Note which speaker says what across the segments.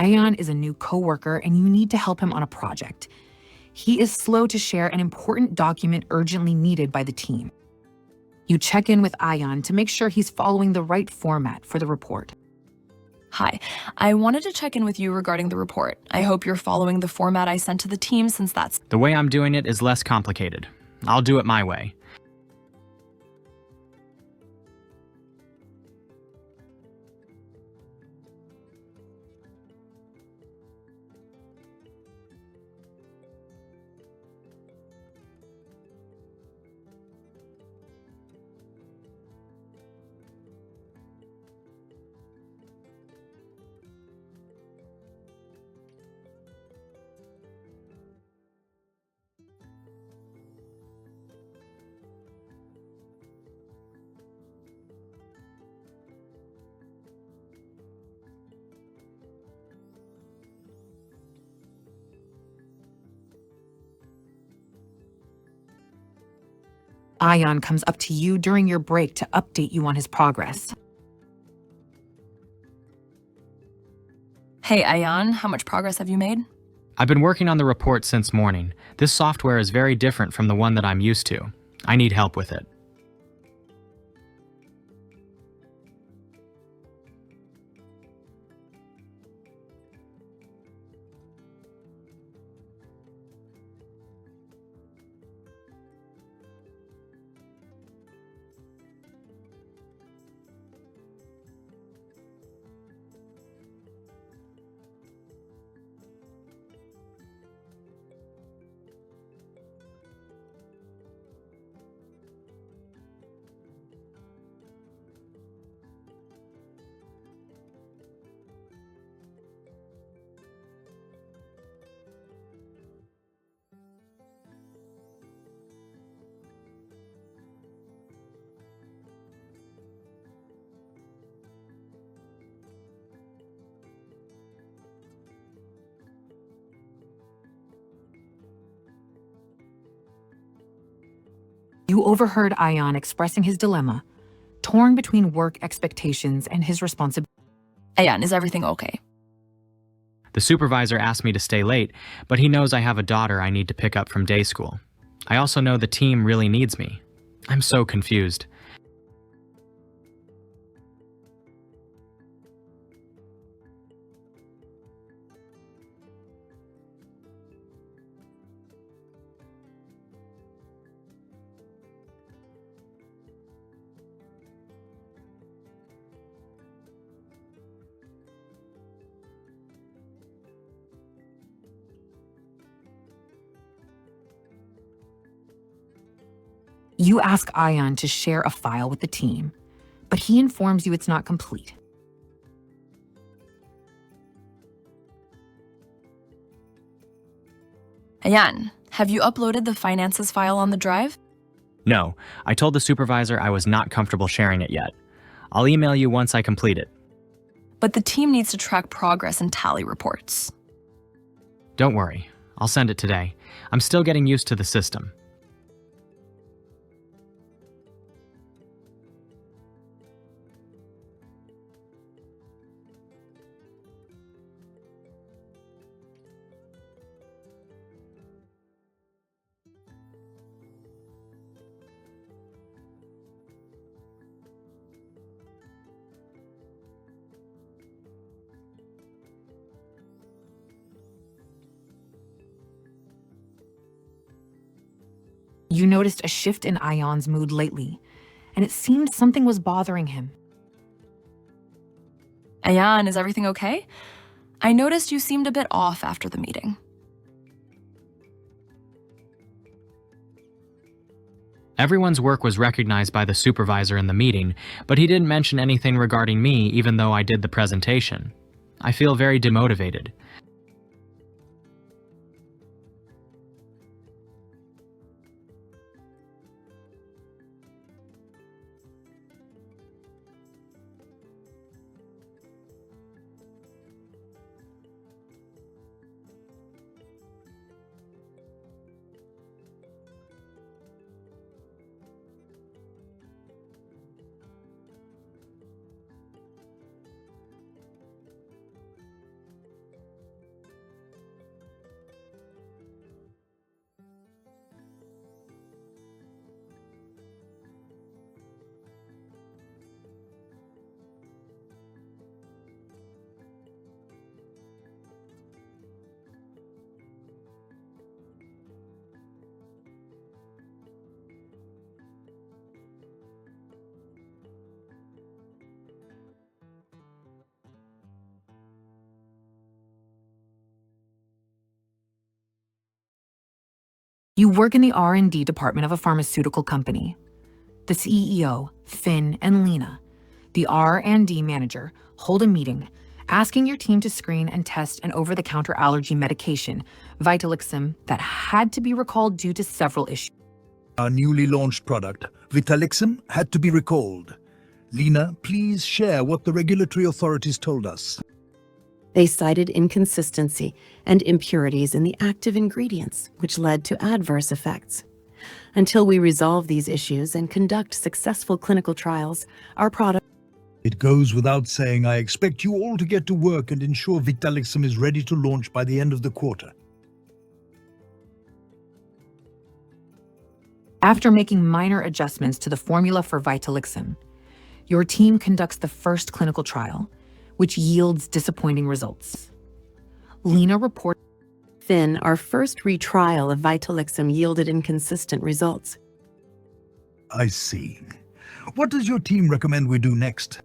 Speaker 1: Ayan is a new coworker and you need to help him on a project. He is slow to share an important document urgently needed by the team. You check in with Ayan to make sure he's following the right format for the report.
Speaker 2: Hi, I wanted to check in with you regarding the report. I hope you're following the format I sent to the team since that's...
Speaker 3: The way I'm doing it is less complicated. I'll do it my way.
Speaker 1: Ayan comes up to you during your break to update you on his progress.
Speaker 2: Hey, Ayan, how much progress have you made?
Speaker 3: I've been working on the report since morning. This software is very different from the one that I'm used to. I need help with it.
Speaker 1: You overheard Ayan expressing his dilemma, torn between work expectations and his responsibility.
Speaker 2: Ayan, is everything okay?
Speaker 3: The supervisor asked me to stay late, but he knows I have a daughter I need to pick up from day school. I also know the team really needs me. I'm so confused.
Speaker 1: You ask Ayan to share a file with the team, but he informs you it's not complete.
Speaker 2: Ayan, have you uploaded the finances file on the drive?
Speaker 3: No, I told the supervisor I was not comfortable sharing it yet. I'll email you once I complete it.
Speaker 2: But the team needs to track progress and tally reports.
Speaker 3: Don't worry, I'll send it today. I'm still getting used to the system.
Speaker 1: You noticed a shift in Ayan's mood lately, and it seemed something was bothering him.
Speaker 2: Ayan, is everything okay? I noticed you seemed a bit off after the meeting.
Speaker 3: Everyone's work was recognized by the supervisor in the meeting, but he didn't mention anything regarding me even though I did the presentation. I feel very demotivated.
Speaker 1: You work in the R&D department of a pharmaceutical company. The CEO, Finn, and Lena, the R&D manager, hold a meeting, asking your team to screen and test an over-the-counter allergy medication, Vitalixim, that had to be recalled due to several issues.
Speaker 4: Our newly launched product, Vitalixim, had to be recalled. Lena, please share what the regulatory authorities told us.
Speaker 5: They cited inconsistency and impurities in the active ingredients, which led to adverse effects. Until we resolve these issues and conduct successful clinical trials, our product...
Speaker 4: It goes without saying I expect you all to get to work and ensure Vitalixim is ready to launch by the end of the quarter.
Speaker 1: After making minor adjustments to the formula for Vitalixim, your team conducts the first clinical trial, which yields disappointing results. Lena reports
Speaker 5: Finn, our first retrial of Vitalixim yielded inconsistent results.
Speaker 4: I see. What does your team recommend we do next?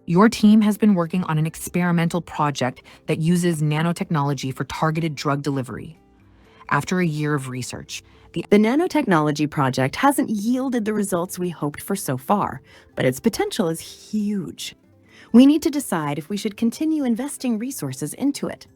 Speaker 1: your team has been working on an experimental project that uses nanotechnology for targeted drug delivery. After a year of research,
Speaker 5: The nanotechnology project hasn't yielded the results we hoped for so far, but its potential is huge. We need to decide if we should continue investing resources into it.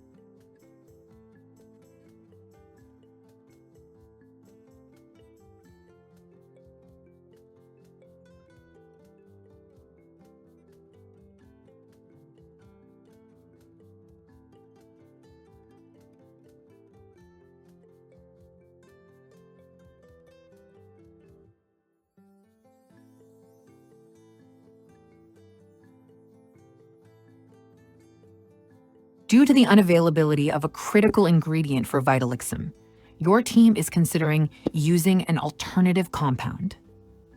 Speaker 1: due to the unavailability of a critical ingredient for Vitalixim, your team is considering using an alternative compound.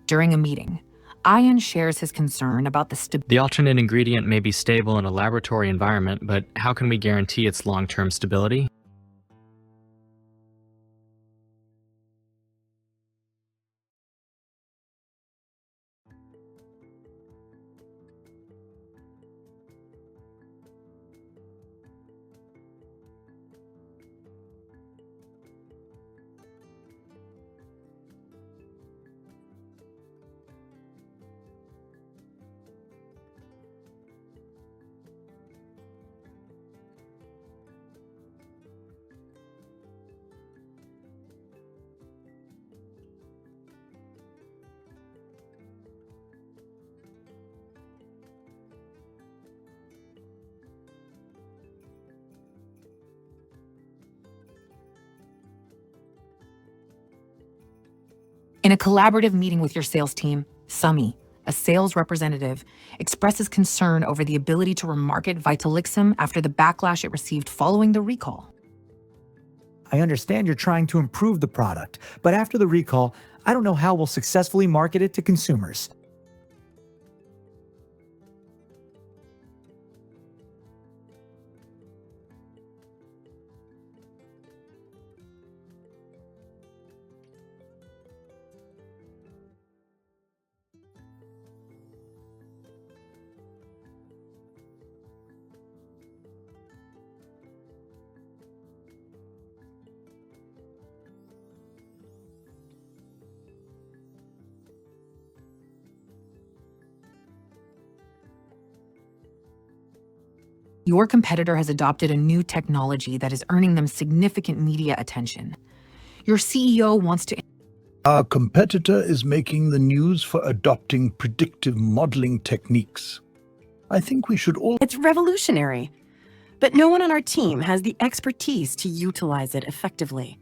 Speaker 1: During a meeting, Ian shares his concern about the stability.
Speaker 3: The alternate ingredient may be stable in a laboratory environment, but how can we guarantee its long-term stability?
Speaker 1: In a collaborative meeting with your sales team, Sumi, a sales representative, expresses concern over the ability to remarket Vitalixim after the backlash it received following the recall.
Speaker 6: I understand you're trying to improve the product, but after the recall, I don't know how we'll successfully market it to consumers.
Speaker 1: Your competitor has adopted a new technology that is earning them significant media attention. Your CEO wants to...
Speaker 4: Our competitor is making the news for adopting predictive modeling techniques. I think we should all...
Speaker 5: It's revolutionary, but no one on our team has the expertise to utilize it effectively.